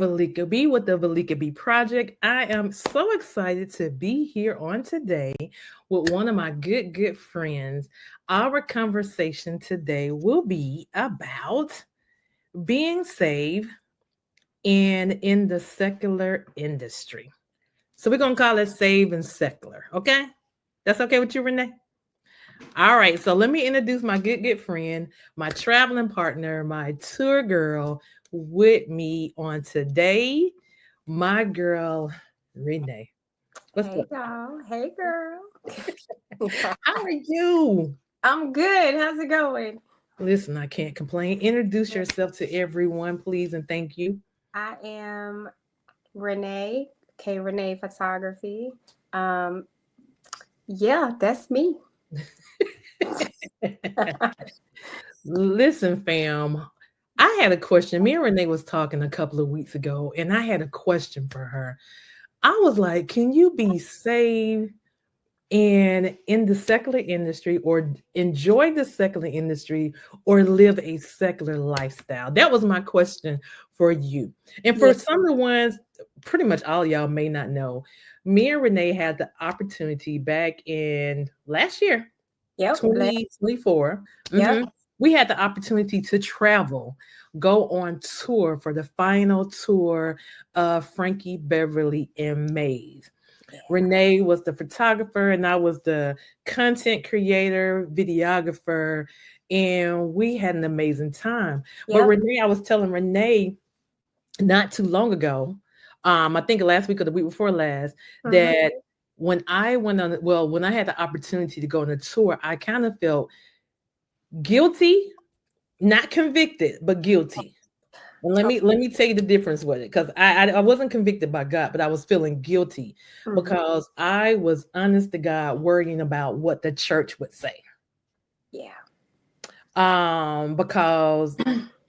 Veleka B with the Veleka B Project. I am so excited to be here on today with one of my good friends. Our conversation today will be about being saved and in the secular industry. So we're gonna call it save and secular, okay? That's okay with you, Renee? All right, so let me introduce my good friend, my traveling partner, my tour girl with me on today, my girl, Renee. What's Hey up? y'all. Hey girl. How are you? I'm good. How's it going? Listen, I can't complain. Introduce yourself to everyone, please, and thank you. I am Renee, Renee Photography. Um, yeah, that's me. Listen, fam, I had a question. Me and Renee was talking a couple of weeks ago, and I had a question for her. I was like, can you be saved and in the secular industry or enjoy the secular industry or live a secular lifestyle? That was my question for you. And for Yeah. some of the ones, pretty much all y'all may not know, me and Renee had the opportunity back in last year, Yep. 2024. Yep. We had the opportunity to travel, go on tour for the final tour of Frankie Beverly and Maze. Yeah. Renee was the photographer and I was the content creator, videographer, and we had an amazing time. But Yep. Renee, I was telling Renee not too long ago, I think last week or the week before last, Mm-hmm. that when I had the opportunity to go on a tour, I kind of felt guilty, not convicted, but guilty. And let me tell you the difference with it, because I wasn't convicted by God, but I was feeling guilty Mm-hmm. because I was honest to God worrying about what the church would say. Yeah. Because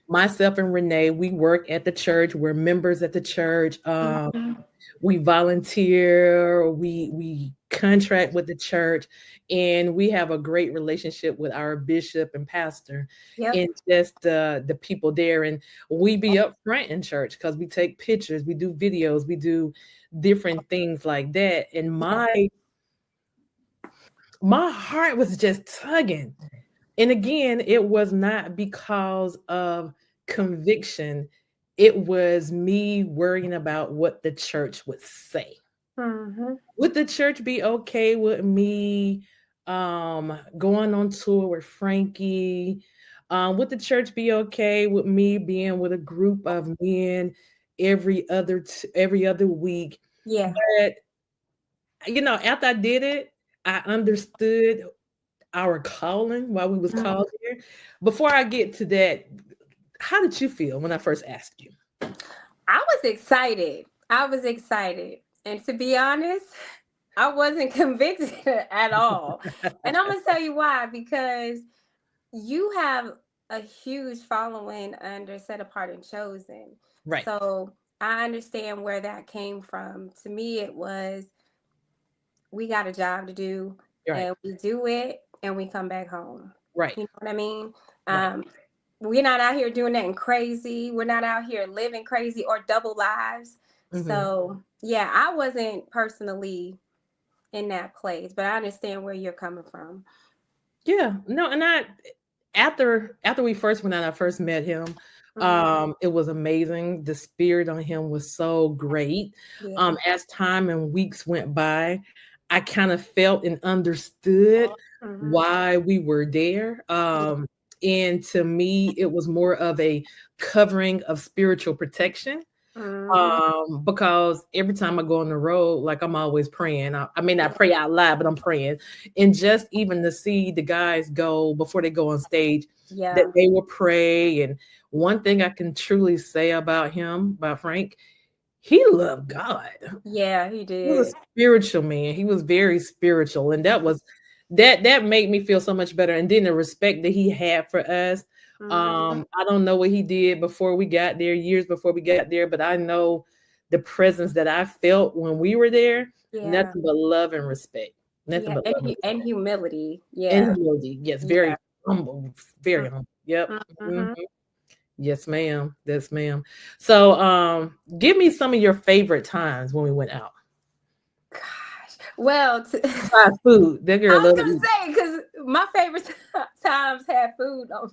myself and Renee, we work at the church, we're members at the church. Mm-hmm. We volunteer, we contract with the church, and we have a great relationship with our bishop and pastor Yep. and just the people there. And we be up front in church because we take pictures, we do videos, we do different things like that. And my heart was just tugging. And again, it was not because of conviction. It was me worrying about what the church would say. Mm-hmm. Would the church be okay with me going on tour with Frankie? Would the church be okay with me being with a group of men every other week? Yeah. But after I did it, I understood our calling, why we was Mhm. called here. Before I get to that, how did you feel when I first asked you? I was excited. I was excited. And to be honest, I wasn't convicted at all. And I'm going to tell you why. Because you have a huge following under Set Apart and Chosen. Right, So I understand where that came from. To me, it was we got a job to do right, and we do it and we come back home. right, You know what I mean? right. Um, we're not out here doing nothing crazy. We're not out here living crazy or double lives. Hmm. So, yeah, I wasn't personally in that place, but I understand where you're coming from. Yeah, no, and after we first went out, I first met him. Hmm. It was amazing. The spirit on him was so great. Yeah. As time and weeks went by, I kind of felt and understood Hmm. why we were there. Yeah. And to me, it was more of a covering of spiritual protection. Hmm. Because every time I go on the road, like I'm always praying. I may not pray out loud, but I'm praying. And just even to see the guys go before they go on stage, that Yeah. they will pray. And one thing I can truly say about him, about Frank, he loved God. Yeah, he He was did. a spiritual man. He was very spiritual. And that made me feel so much better. And then the respect that he had for us. Hmm. I don't know what he did before we got there, years before we got there, but I know the presence that I felt when we were there, Yeah. nothing but love and respect. Nothing Yeah. but And, love and and respect. humility. And Yeah. humility. Yes, Yeah. very humble, very humble. Yep. Mhm. Hmm. Yes, ma'am. Yes, ma'am. So, give me some of your favorite times when we went out. Gosh. Well, Besides food, that girl I was love to gonna eat. say because my favorite times had food on.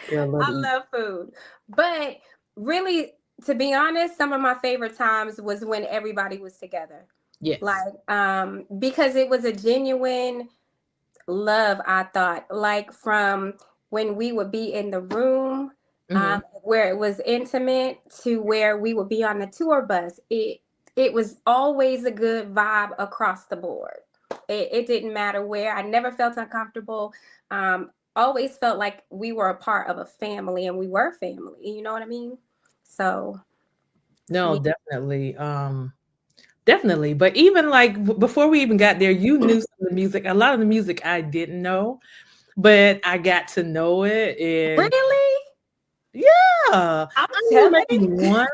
Girl love to I eat. love food, but really, to be honest, some of my favorite times was when everybody was together. Yes. Like, because it was a genuine love. I thought, like from when we would be in the room, Hmm. where it was intimate, to where we would be on the tour bus. It was always a good vibe across the board. It didn't matter where. I never felt uncomfortable. Always felt like we were a part of a family, and we were family. You know what I mean? So No, yeah. definitely. Definitely. But even like before we even got there, you knew some of the music. A lot of the music I didn't know, but I got to know it. And Really, yeah, I'm I knew telling maybe you. one,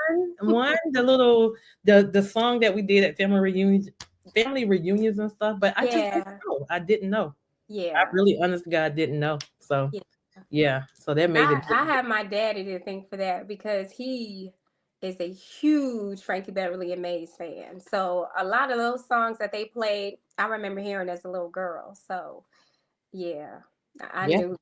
the song that we did at family reunions and stuff, but I just didn't Yeah, know. I didn't know. I yeah. really, honest to God, didn't know. So Yeah. yeah, so that made it. I have my daddy to thank for that because he is a huge Frankie Beverly and Maze fan. So a lot of those songs that they played, I remember hearing as a little girl. So yeah, I Yeah, knew.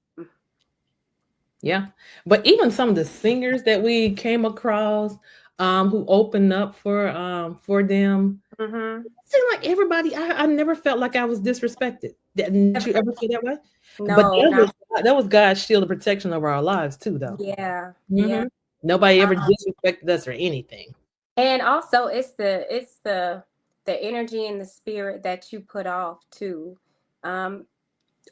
yeah. But even some of the singers that we came across, who opened up for them, Mm-hmm. it seemed like everybody. I never felt like I was disrespected. Didn't you ever feel that way? But No, not that was God's shield of protection over our lives too, though. yeah, yeah. Hmm. Nobody ever Um, disrespected us or anything. and also, it's the energy and the spirit that you put off too. Um,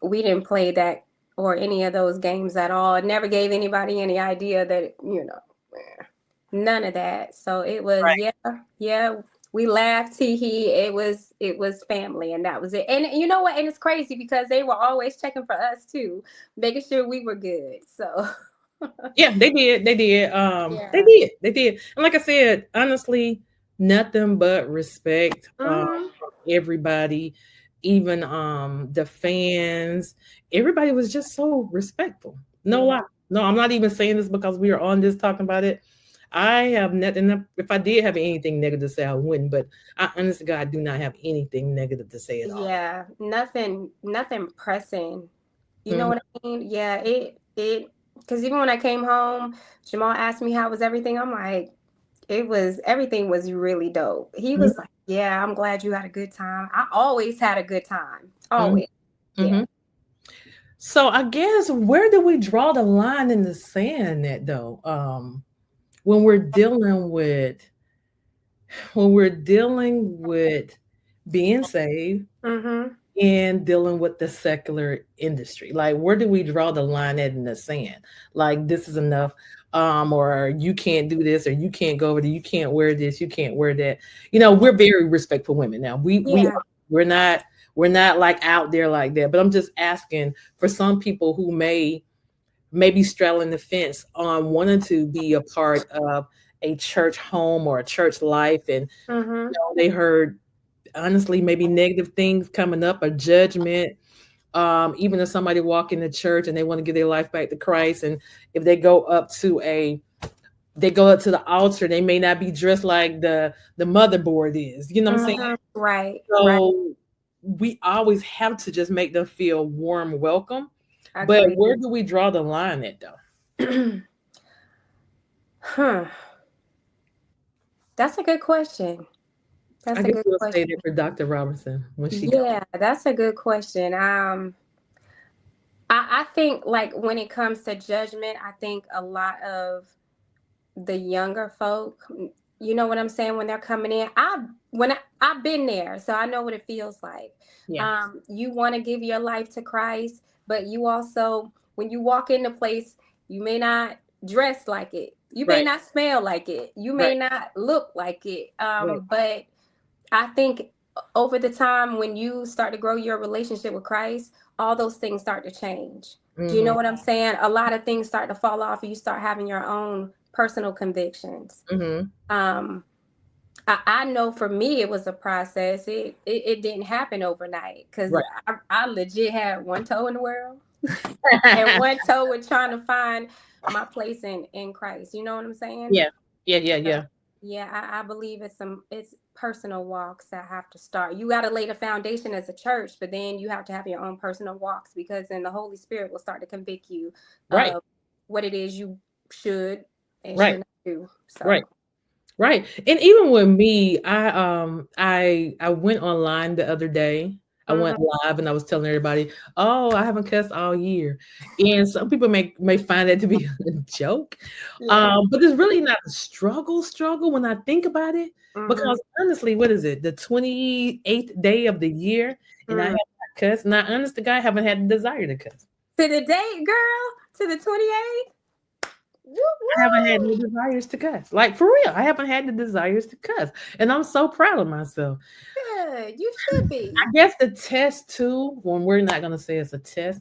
we didn't play that or any of those games at all. It never gave anybody any idea that, none of that. So it was, Right. yeah, yeah. We laughed, tee hee. It was family, and that was it. And you know what? And it's crazy because they were always checking for us too, making sure we were good. So Yeah, they did. They did. They yeah. did. They did. And like I said, honestly, nothing but respect. Hmm. From everybody, even the fans. Everybody was just so respectful. No Hmm. lie. No, I'm not even saying this because we are on this talking about it. I have nothing. If I did have anything negative to say, I wouldn't. But I honestly, God, do not have anything negative to say at all. Yeah, nothing pressing. You know Mhm. what I mean? Yeah, because even when I came home, Jamal asked me how was everything. I'm like, everything was really dope. He was like, "Yeah, I'm glad you had a good time." I always had a good time. Mhm. Always. Yeah. Mhm. So I guess where do we draw the line in the sand at though? When we're dealing with when we're dealing with being saved Mhm. and dealing with the secular industry. Like where do we draw the line at in the sand? Like this is enough. Or you can't do this, or you can't go over there, you can't wear this, you can't wear that. We're very respectful women now. Yeah. We're not we're not like out there like that. But I'm just asking for some people who maybe straddling the fence on wanting to be a part of a church home or a church life, and Mhm. they heard honestly maybe negative things coming up, a judgment. Even if somebody walk in the church and they want to give their life back to Christ, and if they go up to the altar, they may not be dressed like the motherboard is. You know what I'm saying? Mhm. Right. Right. So we always have to just make them feel warm, welcome. But Agree. where do we draw the line at though? Huh. That's a good question. I That's a guess good we'll say that question. for Dr. Robinson when she comes. Yeah, that's a good question. I think like when it comes to judgment, I think a lot of the younger folk, you know what I'm saying, when they're coming in. I've been there, so I know what it feels like. Yeah. You want to give your life to Christ, but you also, when you walk into place, you may not dress like it. You may Right. not smell like it. You may Right. not look like it. Right. But I think over the time when you start to grow your relationship with Christ, all those things start to change. Do you know Mhm. what I'm saying? A lot of things start to fall off and you start having your own personal convictions. Mhm. Um, I know for me it was a process. It didn't happen overnight because Right. I legit had one toe in the world and one toe with trying to find my place in Christ. You know what I'm saying? Yeah. Yeah. Yeah. So, Yeah. yeah, I believe it's personal walks that have to start. You got to lay the foundation as a church, but then you have to have your own personal walks, because then the Holy Spirit will start to convict you Right. of what it is you should and Right. should not do. Right. So, Right. And even with me, I went online the other day. I went mhm, live and I was telling everybody, "Oh, I haven't cussed all year." And some people may find that to be a joke. yeah, But it's really not a struggle when I think about it. hmm Because honestly, what is it? The 28th day of the year, and I have not cussed. Now, honest to God, I haven't had the desire to cuss. to the date, girl, to the 28th. Woo I haven't had no woo. desires to cuss. Like for real, I haven't had the desires to cuss. And I'm so proud of myself. Good, you should be. I guess the test too, when we're not gonna say it's a test,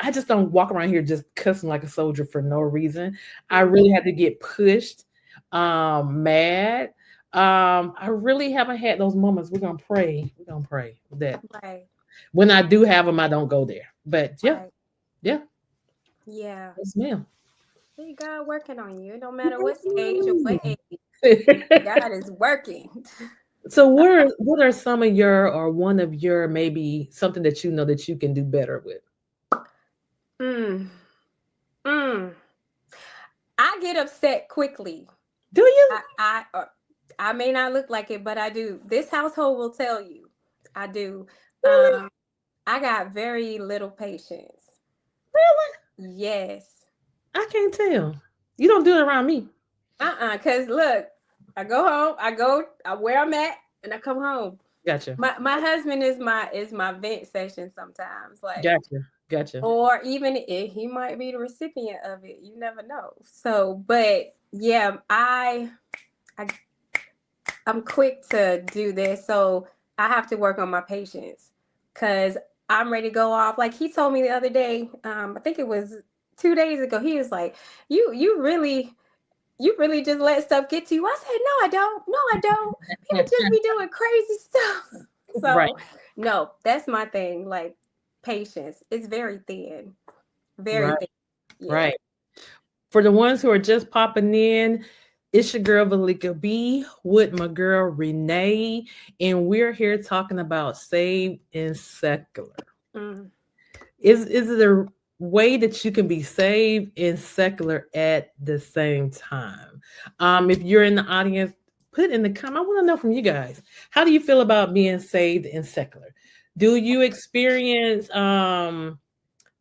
I just don't walk around here just cussing like a soldier for no reason. I Mhm, really had to get pushed, mad. I really haven't had those moments. We're gonna pray. We're gonna pray that right, when I do have them, I don't go there. But yeah, right. yeah, Yeah. yes, ma'am. See God working on you. No matter what stage or what age, God is working. So what are some of your or one of your maybe something that you know that you can do better with? Mm, mm. I get upset quickly. Do you? I may not look like it, but I do. This household will tell you. I do. Really? Um, I got very little patience. Really? Yes. I can't tell. You don't do it around me. Cause look, I go home, I where I'm at, and I come home. Gotcha. My husband is my vent session sometimes. Like, Gotcha. Gotcha. or even if he might be the recipient of it, you never know. So, but yeah, I I'm quick to do this, so I have to work on my patience, because I'm ready to go off. Like he told me the other day, I think it was 2 days ago. He was like, "You really just let stuff get to you." I said, "No, I don't. No, I don't. People just be doing crazy stuff." Right. So, no, that's my thing. Like patience, it's very thin, very Right. thin. Yeah. Right. For the ones who are just popping in, it's your girl Veleka B with my girl Renee, and we're here talking about saved and secular. Mm. Is it a way that you can be saved and secular at the same time? If you're in the audience, put in the comment. I want to know from you guys. How do you feel about being saved and secular? Do you experience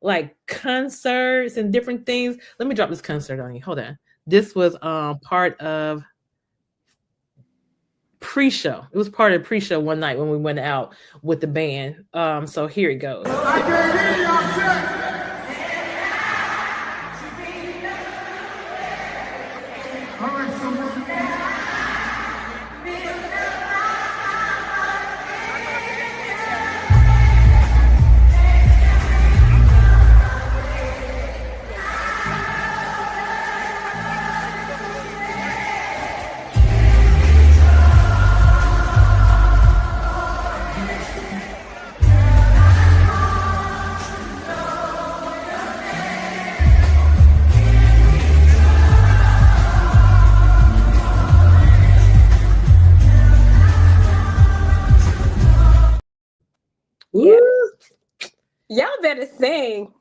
like concerts and different things? Let me drop this concert on you. Hold on. This was part of pre-show. It was part of pre-show one night when we went out with the band. So here it goes. I can't hear y'all. Yeah. Ooh, Y'all better sing.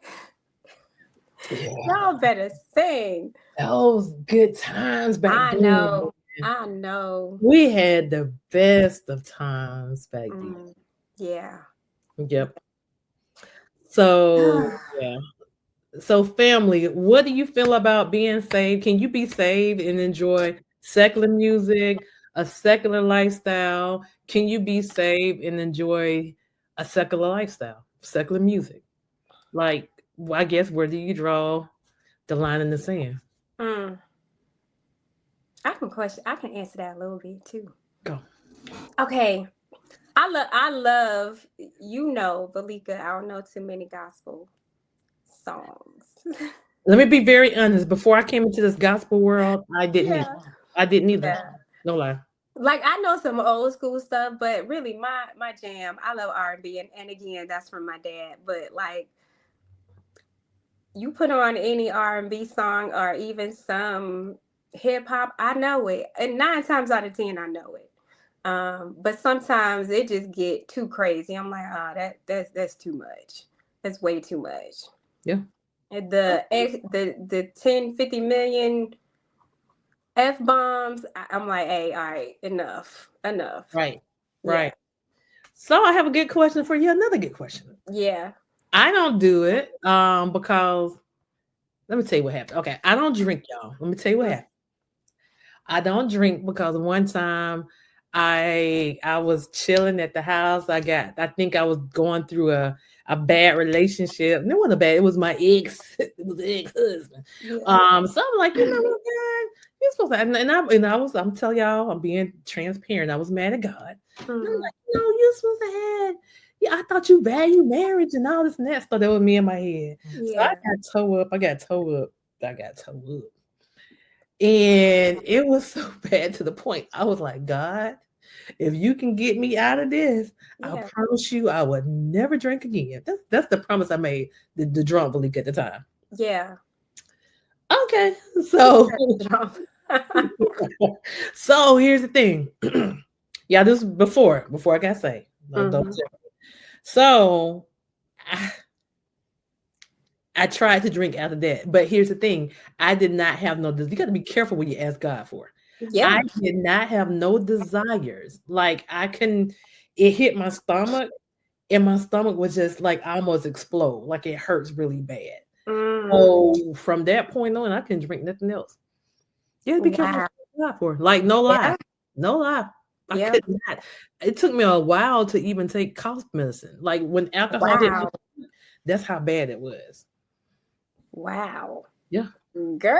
yeah. Y'all better sing. Those good times back I then. know. I know. We had the best of times back then. Mm, yeah. Yep. So yeah. So family, what do you feel about being saved? Can you be saved and enjoy secular music, a secular lifestyle? Can you be saved and enjoy a secular lifestyle, secular music? Like, I guess where do you draw the line in the sand? Mm. I can answer that a little bit too. Go. Okay. I love, Veleka, I don't know too many gospel songs. Let me be very honest. Before I came into this gospel world, I didn't either. Yeah. I didn't either. Yeah. No lie. Like I know some old school stuff, but really my jam, I love R&B, and again, that's from my dad. But like You put on any R&B song or even some hip hop, I know it. And 9 times out of 10, I know it. But sometimes it just get too crazy. I'm like, oh, that's too much. That's way too much. Yeah. And the 10, 50 million F bombs, I'm like, hey, all right, enough. Right. Yeah, Right. So I have a good question for you. Another good question. yeah. I don't do it because let me tell you what happened. Okay, I don't drink, y'all. Let me tell you what Mm, happened. I don't drink because one time I was chilling at the house. I think I was going through a bad relationship. And it wasn't a bad, it was my ex, it was the ex-husband. yeah. So I'm like, you know what, God, you're supposed to I'm telling y'all, I'm being transparent. I was mad at God. And I'm Mm, like, you're supposed to have, yeah, I thought you value marriage and all this and that stuff. That was me in my head. So yeah. I got toe up. And it was so bad to the point I was like, God, if you can get me out of this, I Yeah. promise you I would never drink again. That's the promise I made the drunk Veleka at the time. Yeah. Okay, so Trump. so here's the thing. Yeah, this was before I got saved. No, don't. Hmm. So I, I tried to drink after that, but here's the thing: I did not have no. You got to be careful what you ask God for. I Yeah. did not have no desires. Like I can, it hit my stomach, and my stomach was just like almost explode. Like it hurts really bad. Mm. So from that point on, I couldn't drink nothing else. Yeah, be careful Wow. what you ask God for. Like no lie, Yeah. no lie. I Yeah. could not. It took me a while to even take cough medicine. Like when alcohol hit me, Wow. that's how bad it was. Wow. Yeah, Girl.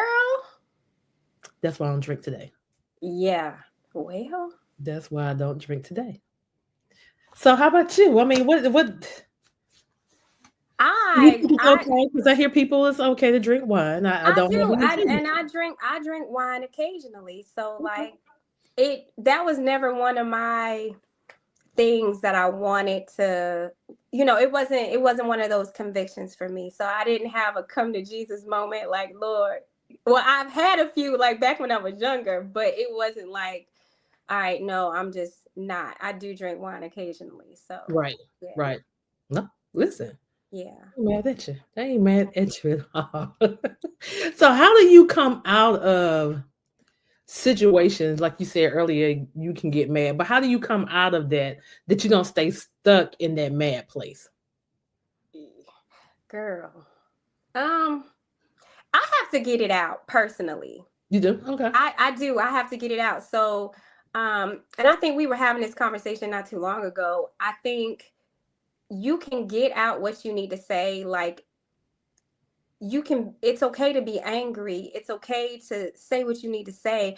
that's why I don't drink today. Yeah. Well, That's why I don't drink today. So how about you? I mean, what you I think it's I okay? Because I hear people it's okay to drink wine. I I don't have do. anything with I drink wine occasionally. So like it that was never one of my things that I wanted to, it wasn't one of those convictions for me. So I didn't have a come to Jesus moment like, Lord. Well, I've had a few like back when I was younger, but it wasn't like, all right, no, I'm just not. I do drink wine occasionally. So right, yeah. right. No, listen. Yeah. I'm mad at you. I ain't mad at you at all. So how do you come out of situations like you said earlier? You can get mad, but how do you come out of that you don't stay stuck in that mad place? Girl. Um, I have to get it out personally. You do okay. I do. I have to get it out. So, and I think we were having this conversation not too long ago. I think you can get out what you need to say. Like you can. It's okay to be angry. It's okay to say what you need to say.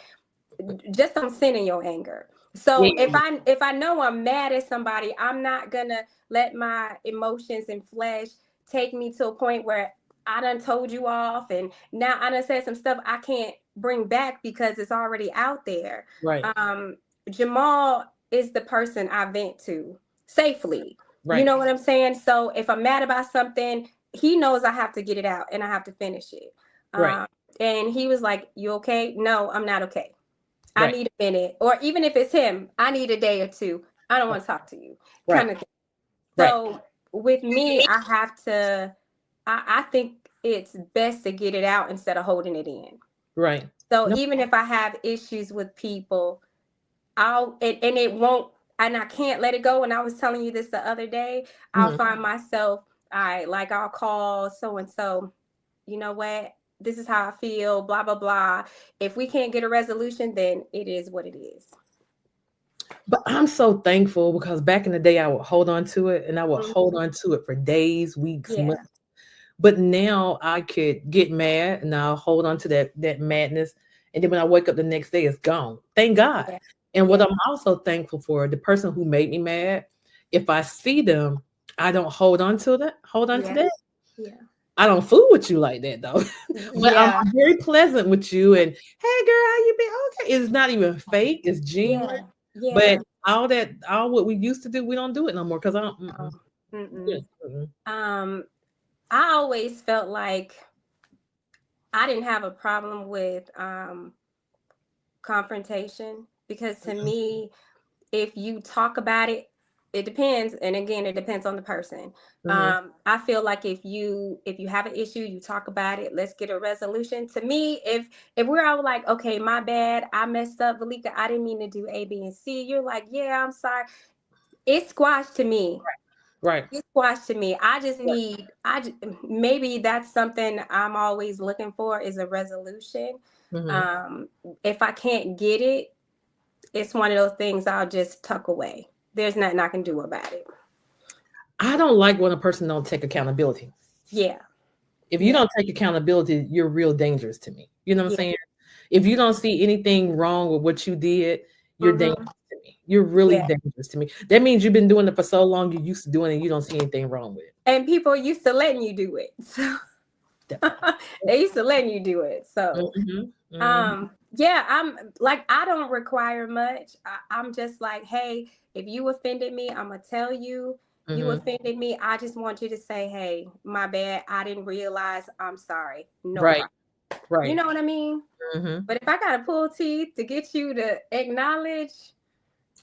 Just don't sin in your anger. So Yeah, if I know I'm mad at somebody, I'm not gonna let my emotions and flesh take me to a point where I done told you off and now I done said some stuff I can't bring back because it's already out there. right, Um, Jamal is the person I vent to safely. You right, know what I'm saying? So if I'm mad about something, he knows I have to get it out and I have to finish it. right, Um, and he was like, "You okay?" No, I'm not okay. I right, need a minute. Or even if it's him, I need a day or two. I don't want to talk to you. right, Kind of thing. right, So with me, I have to I think it's best to get it out instead of holding it in. right. So No, even if I have issues with people, and it won't and I can't let it go. And I was telling you this the other day, I'll mhm. find myself, I'll call so and so, you know what? This is how I feel, blah, blah, blah. If we can't get a resolution, then it is what it is. But I'm so thankful because back in the day I would hold on to it and I would hold Mhm. on to it for days, weeks, Yeah. months. But now I could get mad and I'll hold on to that madness. And then when I wake up the next day, it's gone. Thank God. Yeah. And what Yeah. I'm also thankful for, the person who made me mad, if I see them, I don't hold on to Yeah. that. Yeah. I don't fool with you like that though. But Yeah. I'm very pleasant with you and hey girl, how you been? Okay. It's not even fake, it's genuine. Yeah. But Yeah. all what we used to do, we don't do it no more because I don't. Oh, Yeah, mm-mm. mm-mm. Um, I always felt like I didn't have a problem with confrontation, because to me, if you talk about it, it depends, and again, it depends on the person. I feel like if you have an issue, you talk about it, let's get a resolution. To me, if we're all like, okay, my bad, I messed up, Veleka, I didn't mean to do A, B, and C, you're like, yeah, I'm sorry, it's squashed to me. Right. It's squashed to me. I just need, maybe that's something I'm always looking for, is a resolution. If I can't get it, it's one of those things I'll just tuck away. There's nothing I can do about it. I don't like when a person don't take accountability. Yeah. If you don't take accountability, you're real dangerous to me. You know what I'm saying? If you don't see anything wrong with what you did, you're dangerous to me. You're really dangerous to me. That means you've been doing it for so long, you're used to doing it, and you don't see anything wrong with it. And people used to letting you do it. So they used to letting you do it. So yeah, I'm like, I don't require much. I'm just like, hey, if you offended me, I'm gonna tell you. You offended me. I just want you to say, hey, my bad. I didn't realize. I'm sorry. No problem. Right. You know what I mean? But if I gotta pull teeth to get you to acknowledge,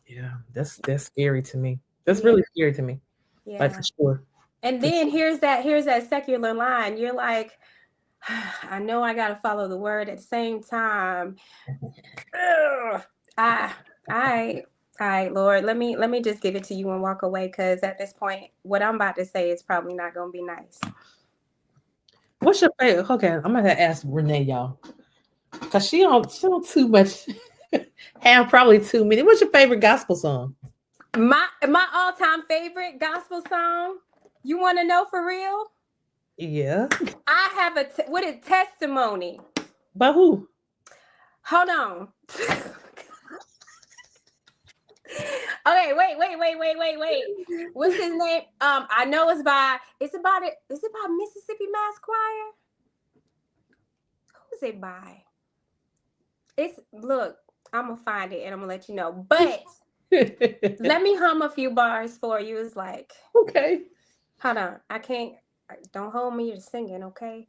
yeah, that's scary to me. That's really scary to me. Yeah, like, for sure. And then here's that secular line. You're like, I know I gotta follow the word at the same time. All right, Lord, let me just give it to you and walk away, because at this point, what I'm about to say is probably not gonna be nice. What's your favorite? Okay, I'm gonna ask Renee, y'all, because she don't too much have probably too many. What's your favorite gospel song? My all-time favorite gospel song. You want to know for real? Yeah. I have a testimony. By who? Hold on. Okay, wait. What's his name? I know it's about Mississippi Mass Choir. Who's it by? Look, I'm gonna find it and I'm gonna let you know. But let me hum a few bars for you. It's like, okay. Hold on. I can't. Don't hold me to singing, okay?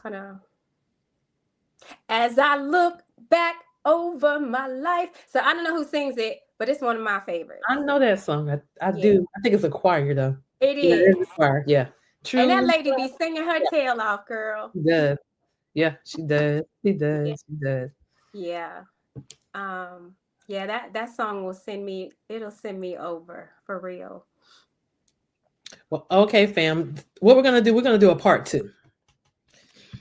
Hold on. As I look back over my life. So I don't know who sings it, but it's one of my favorites. I know that song. I do. I think it's a choir though. It is. It's a choir. Yeah. True. And that lady be singing her tail off, girl. She does. Yeah, she does. She does. She does. Yeah. Yeah, that song will send me over for real. Well, okay, fam. What we're gonna do a part 2.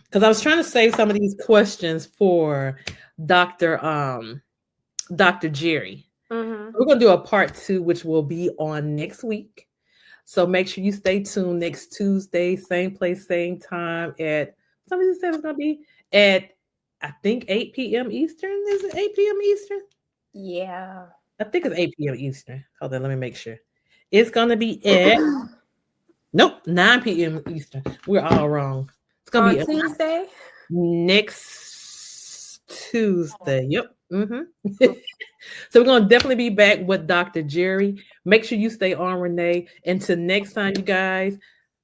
Because I was trying to save some of these questions for Dr. Jerry. We're gonna do a part 2, which will be on next week. So make sure you stay tuned next Tuesday, same place, same time at somebody said it's gonna be at, I think, 8 p.m. Eastern. Is it 8 p.m. Eastern? Yeah. I think it's 8 p.m. Eastern. Hold on, let me make sure. It's gonna be at 9 p.m. Eastern. We're all wrong. It's gonna be Tuesday. Next Tuesday. Yep. So we're gonna definitely be back with Dr. Jerry. Make sure you stay on, Renee. Until next time, you guys,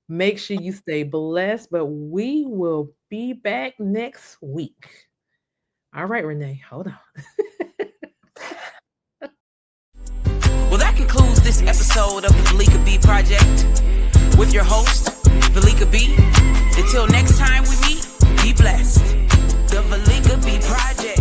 make sure you stay blessed. But we will be back next week. All right, Renee, hold on. Well, that concludes this episode of the Veleka B Project with your host, Veleka B. Until next time we meet, be blessed. The Veleka B Project.